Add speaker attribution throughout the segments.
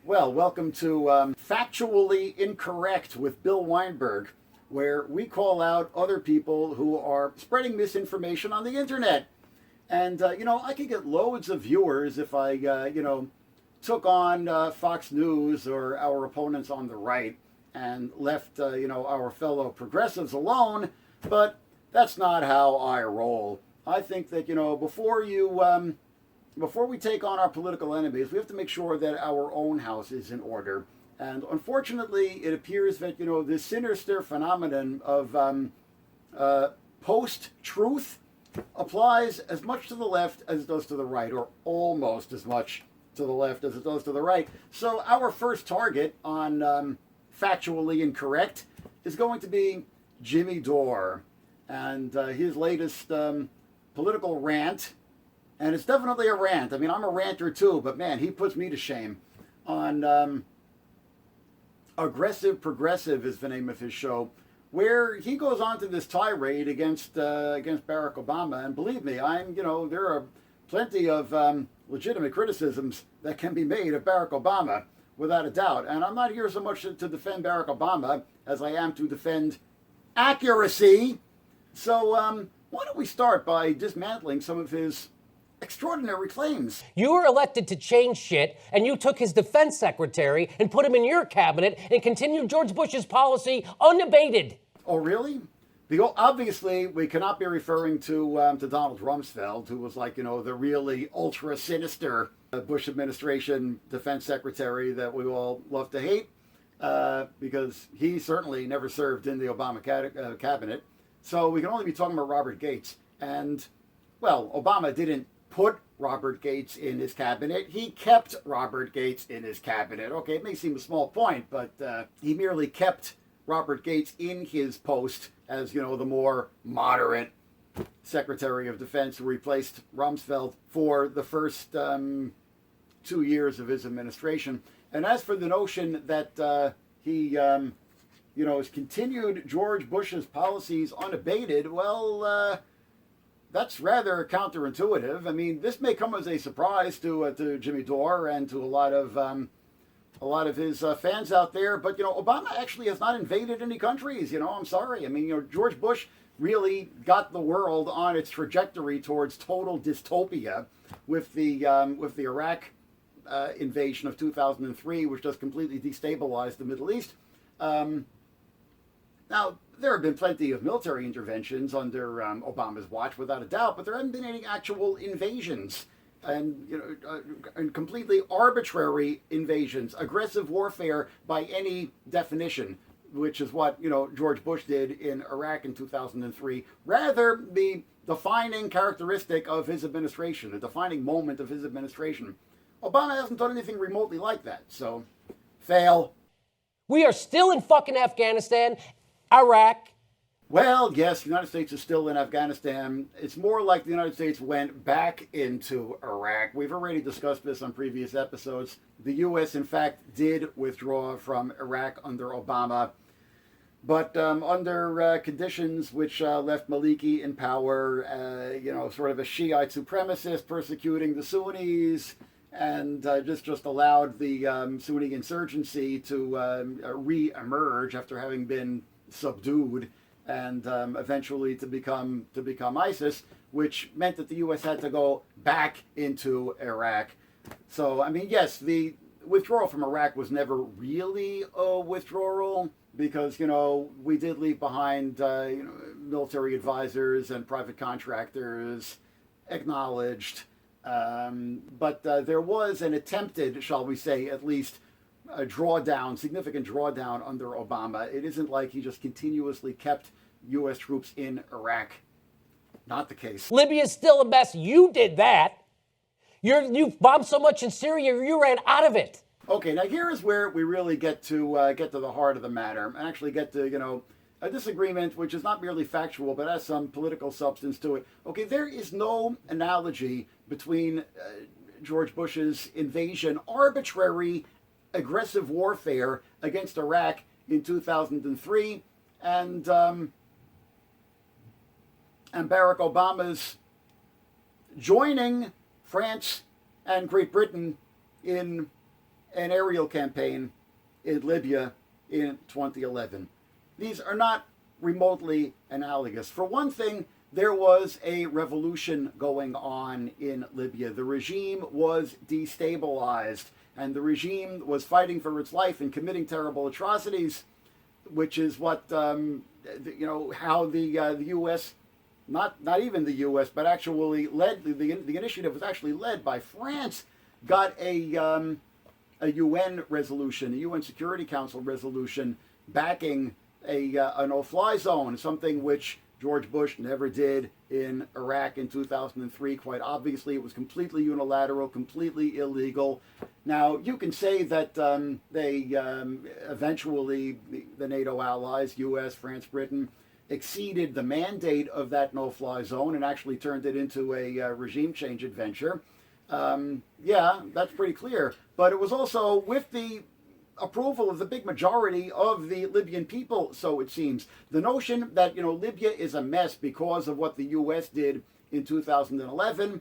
Speaker 1: Well, welcome to Factually Incorrect with Bill Weinberg, where we call out other people who are spreading misinformation on the internet. And, I could get loads of viewers if I, took on Fox News or our opponents on the right and left, our fellow progressives alone. But that's not how I roll. I think that, before we take on our political enemies, we have to make sure that our own house is in order. And unfortunately, it appears that, this sinister phenomenon of post-truth applies as much to the left as it does to the right, or almost as much to the left as it does to the right. So our first target on Factually Incorrect is going to be Jimmy Dore and his latest political rant. And it's definitely a rant. I mean, I'm a ranter too, but man, he puts me to shame on Aggressive Progressive is the name of his show, where he goes on to this tirade against Barack Obama. And believe me, there are plenty of legitimate criticisms that can be made of Barack Obama, without a doubt. And I'm not here so much to defend Barack Obama as I am to defend accuracy. So why don't we start by dismantling some of his extraordinary claims.
Speaker 2: You were elected to change shit, and you took his defense secretary and put him in your cabinet and continued George Bush's policy unabated.
Speaker 1: Oh, really? Obviously, we cannot be referring to Donald Rumsfeld, who was like, the really ultra sinister Bush administration defense secretary that we all love to hate, because he certainly never served in the Obama cabinet. So we can only be talking about Robert Gates. And, well, Obama didn't put Robert Gates in his cabinet. He kept Robert Gates in his cabinet. Okay, it may seem a small point, but he merely kept Robert Gates in his post as, the more moderate Secretary of Defense who replaced Rumsfeld for the first 2 years of his administration. And as for the notion that he, has continued George Bush's policies unabated, well, that's rather counterintuitive. I mean, this may come as a surprise to Jimmy Dore and to a lot of his fans out there. But Obama actually has not invaded any countries. I'm sorry. I mean, George Bush really got the world on its trajectory towards total dystopia with the Iraq invasion of 2003, which just completely destabilized the Middle East. Now, there have been plenty of military interventions under Obama's watch, without a doubt, but there haven't been any actual invasions and completely arbitrary invasions, aggressive warfare by any definition, which is what George Bush did in Iraq in 2003. Rather, the defining characteristic of his administration, the defining moment of his administration. Obama hasn't done anything remotely like that, so fail.
Speaker 2: We are still in fucking Afghanistan. Iraq.
Speaker 1: Well, yes, the United States is still in Afghanistan. It's more like the United States went back into Iraq. We've already discussed this on previous episodes. The U.S., in fact, did withdraw from Iraq under Obama, but under conditions which left Maliki in power, sort of a Shiite supremacist persecuting the Sunnis, and just allowed the Sunni insurgency to re-emerge after having been subdued and eventually to become ISIS, which meant that the U.S. had to go back into Iraq. So, I mean, yes, the withdrawal from Iraq was never really a withdrawal because, we did leave behind, military advisors and private contractors, acknowledged. But there was an attempted, shall we say, at least, a significant drawdown under Obama. It isn't like he just continuously kept U.S. troops in Iraq. Not the case.
Speaker 2: Libya's still a mess. You did that. You bombed so much in Syria, you ran out of it.
Speaker 1: Okay, now here is where we really get to the heart of the matter and actually get to, a disagreement which is not merely factual but has some political substance to it. Okay, there is no analogy between George Bush's invasion, arbitrary aggressive warfare against Iraq in 2003 and Barack Obama's joining France and Great Britain in an aerial campaign in Libya in 2011. These are not remotely analogous. For one thing, there was a revolution going on in Libya. The regime was destabilized, and the regime was fighting for its life and committing terrible atrocities, which is what how the U.S. not even the U.S. but actually led the initiative was actually led by France, got a UN resolution, a UN Security Council resolution backing a no-fly zone, something which George Bush never did in Iraq in 2003. Quite obviously, it was completely unilateral, completely illegal. Now, you can say that they eventually, the NATO allies, U.S., France, Britain, exceeded the mandate of that no-fly zone and actually turned it into a regime change adventure. Yeah, that's pretty clear. But it was also with the approval of the big majority of the Libyan people, so it seems. The notion that, Libya is a mess because of what the U.S. did in 2011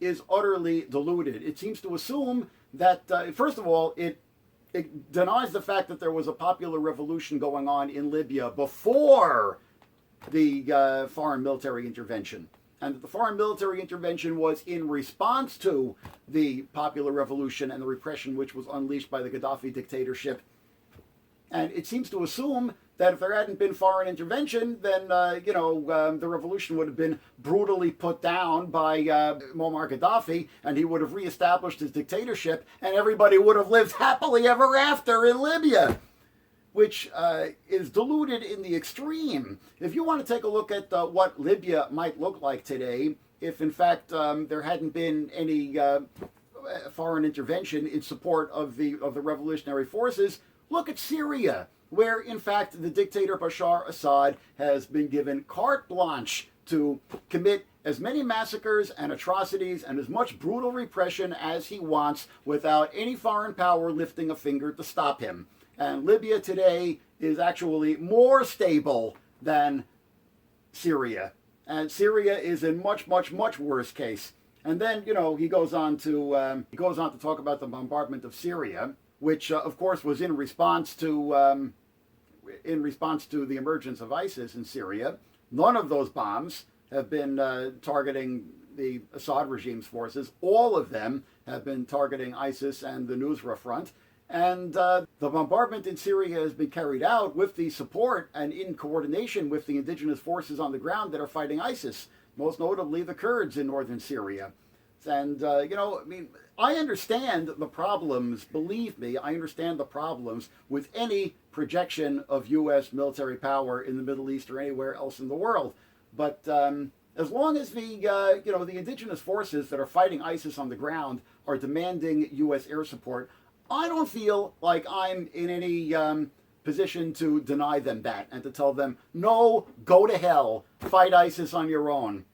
Speaker 1: is utterly deluded. It seems to assume that, first of all, it denies the fact that there was a popular revolution going on in Libya before the foreign military intervention, and that the foreign military intervention was in response to the popular revolution and the repression which was unleashed by the Gaddafi dictatorship. And it seems to assume that if there hadn't been foreign intervention, then, the revolution would have been brutally put down by Muammar Gaddafi, and he would have reestablished his dictatorship, and everybody would have lived happily ever after in Libya, which is deluded in the extreme. If you want to take a look at what Libya might look like today, if in fact there hadn't been any foreign intervention in support of the revolutionary forces, look at Syria, where in fact the dictator Bashar Assad has been given carte blanche to commit as many massacres and atrocities and as much brutal repression as he wants without any foreign power lifting a finger to stop him. And Libya today is actually more stable than Syria. And Syria is in much, much, much worse case. And then, he goes on to talk about the bombardment of Syria, which, of course, was in response to the emergence of ISIS in Syria. None of those bombs have been targeting the Assad regime's forces. All of them have been targeting ISIS and the Nusra Front. And the bombardment in Syria has been carried out with the support and in coordination with the indigenous forces on the ground that are fighting ISIS, most notably the Kurds in northern Syria. And, I understand the problems, believe me, I understand the problems with any projection of U.S. military power in the Middle East or anywhere else in the world. But as long as the indigenous forces that are fighting ISIS on the ground are demanding U.S. air support, I don't feel like I'm in any position to deny them that and to tell them, no, go to hell, fight ISIS on your own.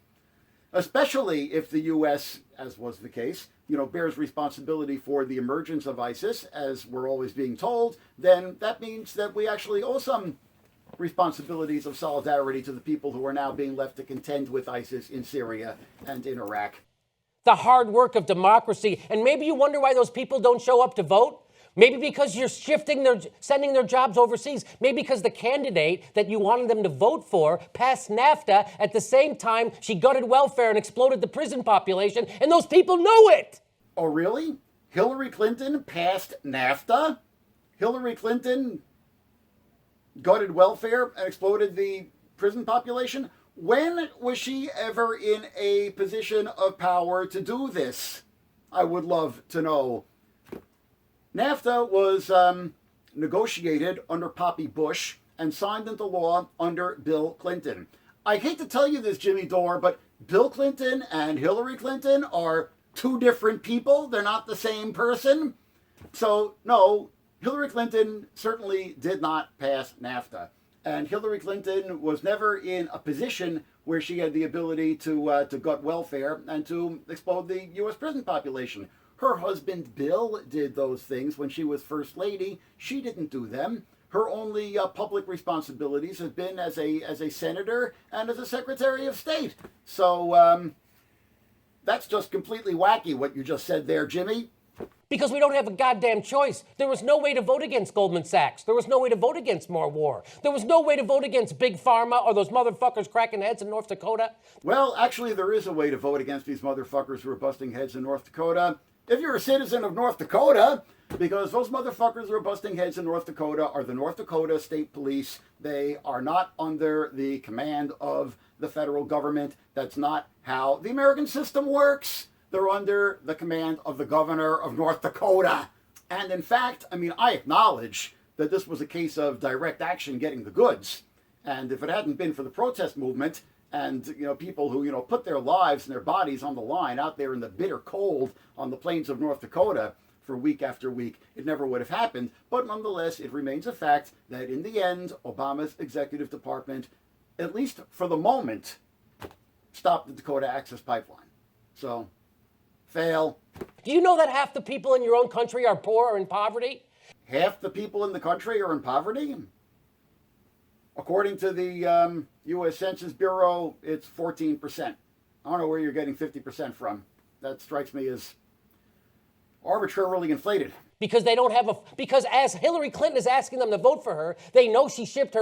Speaker 1: Especially if the U.S., as was the case, bears responsibility for the emergence of ISIS, as we're always being told, then that means that we actually owe some responsibilities of solidarity to the people who are now being left to contend with ISIS in Syria and in Iraq.
Speaker 2: The hard work of democracy. And maybe you wonder why those people don't show up to vote. Maybe because you're sending their jobs overseas. Maybe because the candidate that you wanted them to vote for passed NAFTA at the same time she gutted welfare and exploded the prison population, and those people know it.
Speaker 1: Oh, really? Hillary Clinton passed NAFTA? Hillary Clinton gutted welfare and exploded the prison population? When was she ever in a position of power to do this? I would love to know. NAFTA was negotiated under Poppy Bush and signed into law under Bill Clinton. I hate to tell you this, Jimmy Dore, but Bill Clinton and Hillary Clinton are two different people. They're not the same person. So, no, Hillary Clinton certainly did not pass NAFTA. And Hillary Clinton was never in a position where she had the ability to gut welfare and to explode the U.S. prison population. Her husband, Bill, did those things when she was First Lady. She didn't do them. Her only public responsibilities have been as a senator and as a Secretary of State. So that's just completely wacky what you just said there, Jimmy.
Speaker 2: Because we don't have a goddamn choice. There was no way to vote against Goldman Sachs. There was no way to vote against more war. There was no way to vote against Big Pharma or those motherfuckers cracking heads in North Dakota.
Speaker 1: Well, actually, there is a way to vote against these motherfuckers who are busting heads in North Dakota. If you're a citizen of North Dakota, because those motherfuckers who are busting heads in North Dakota are the North Dakota State Police. They are not under the command of the federal government. That's not how the American system works. They're under the command of the governor of North Dakota. And in fact, I mean, I acknowledge that this was a case of direct action getting the goods. And if it hadn't been for the protest movement and, people who, put their lives and their bodies on the line out there in the bitter cold on the plains of North Dakota for week after week, it never would have happened. But nonetheless, it remains a fact that in the end, Obama's executive department, at least for the moment, stopped the Dakota Access Pipeline. So, fail.
Speaker 2: Do you know that half the people in your own country are poor or in poverty?
Speaker 1: Half the people in the country are in poverty? According to the U.S. Census Bureau, it's 14%. I don't know where you're getting 50% from. That strikes me as arbitrarily inflated.
Speaker 2: Because they don't have because as Hillary Clinton is asking them to vote for her, they know she shipped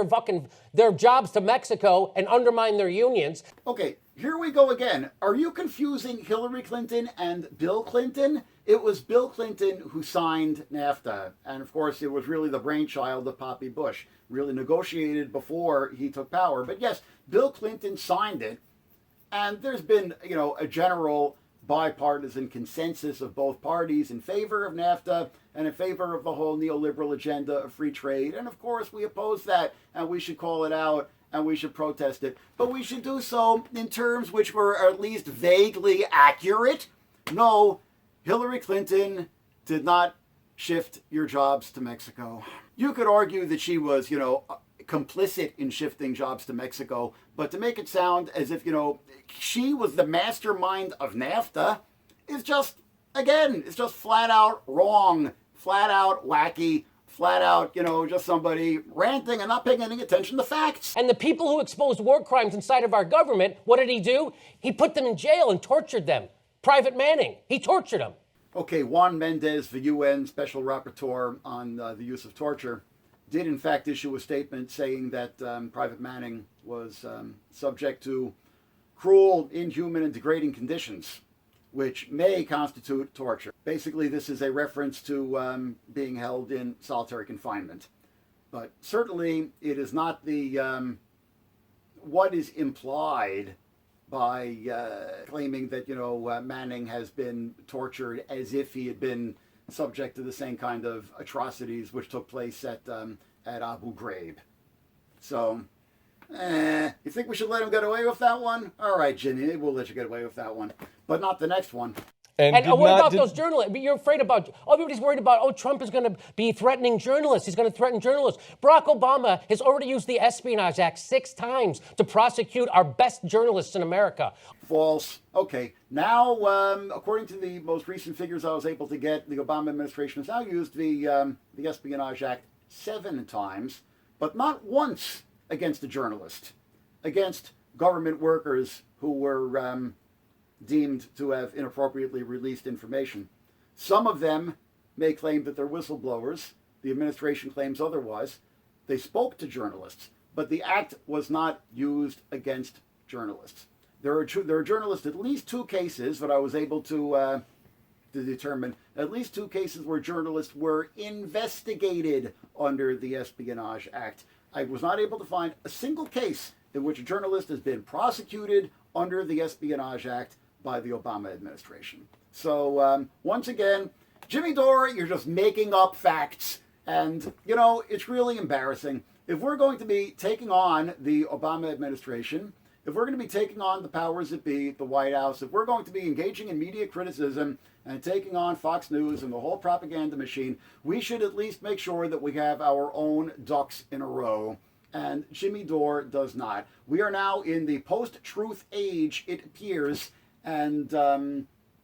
Speaker 2: their jobs to Mexico and undermined their unions.
Speaker 1: Okay, here we go again. Are you confusing Hillary Clinton and Bill Clinton? It was Bill Clinton who signed NAFTA. And of course, it was really the brainchild of Poppy Bush, really negotiated before he took power. But yes, Bill Clinton signed it. And there's been, a general bipartisan consensus of both parties in favor of NAFTA and in favor of the whole neoliberal agenda of free trade. And of course, we oppose that, and we should call it out, and we should protest it. But we should do so in terms which were at least vaguely accurate. No, Hillary Clinton did not shift your jobs to Mexico. You could argue that she was, complicit in shifting jobs to Mexico, but to make it sound as if, she was the mastermind of NAFTA is just, again, it's just flat out wrong, flat out wacky, flat out, just somebody ranting and not paying any attention to facts.
Speaker 2: And the people who exposed war crimes inside of our government, what did he do? He put them in jail and tortured them. Private Manning, he tortured them.
Speaker 1: Okay, Juan Mendez, the UN Special Rapporteur on the use of torture, did in fact issue a statement saying that Private Manning was subject to cruel, inhuman, and degrading conditions, which may constitute torture. Basically, this is a reference to being held in solitary confinement. But certainly, it is not the what is implied by claiming that, Manning has been tortured as if he had been subject to the same kind of atrocities which took place at Abu Ghraib. So, you think we should let him get away with that one? All right, Jimmy, maybe we'll let you get away with that one. But not the next one.
Speaker 2: And what about those journalists? You're afraid about, everybody's worried about, Trump is going to be threatening journalists. He's going to threaten journalists. Barack Obama has already used the Espionage Act 6 times to prosecute our best journalists in America.
Speaker 1: False. Okay. Now, according to the most recent figures I was able to get, the Obama administration has now used the Espionage Act 7 times, but not once against a journalist, against government workers who were deemed to have inappropriately released information. Some of them may claim that they're whistleblowers. The administration claims otherwise. They spoke to journalists, but the act was not used against journalists. There are journalists, at least 2 cases that I was able to determine, at least 2 cases where journalists were investigated under the Espionage Act. I was not able to find a single case in which a journalist has been prosecuted under the Espionage Act by the Obama administration. So once again, Jimmy Dore, you're just making up facts. And, it's really embarrassing. If we're going to be taking on the Obama administration, if we're going to be taking on the powers that be, the White House, if we're going to be engaging in media criticism and taking on Fox News and the whole propaganda machine, we should at least make sure that we have our own ducks in a row. And Jimmy Dore does not. We are now in the post-truth age, it appears. And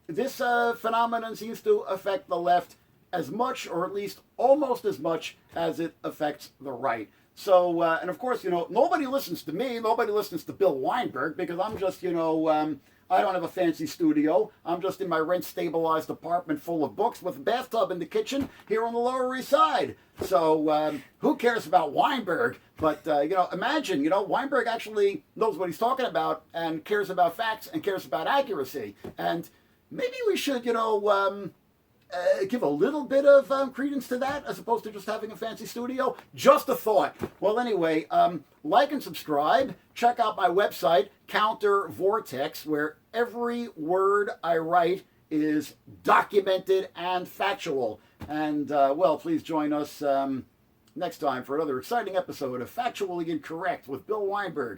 Speaker 1: this phenomenon seems to affect the left as much, or at least almost as much, as it affects the right. So, and of course, nobody listens to me. Nobody listens to Bill Weinberg because I'm just, I don't have a fancy studio. I'm just in my rent-stabilized apartment full of books with a bathtub in the kitchen here on the Lower East Side. So who cares about Weinberg? But, imagine, Weinberg actually knows what he's talking about and cares about facts and cares about accuracy. And maybe we should, give a little bit of credence to that as opposed to just having a fancy studio. Just a thought. Well, anyway, like and subscribe. Check out my website, Counter Vortex, where every word I write is documented and factual. And, please join us next time for another exciting episode of Factually Incorrect with Bill Weinberg.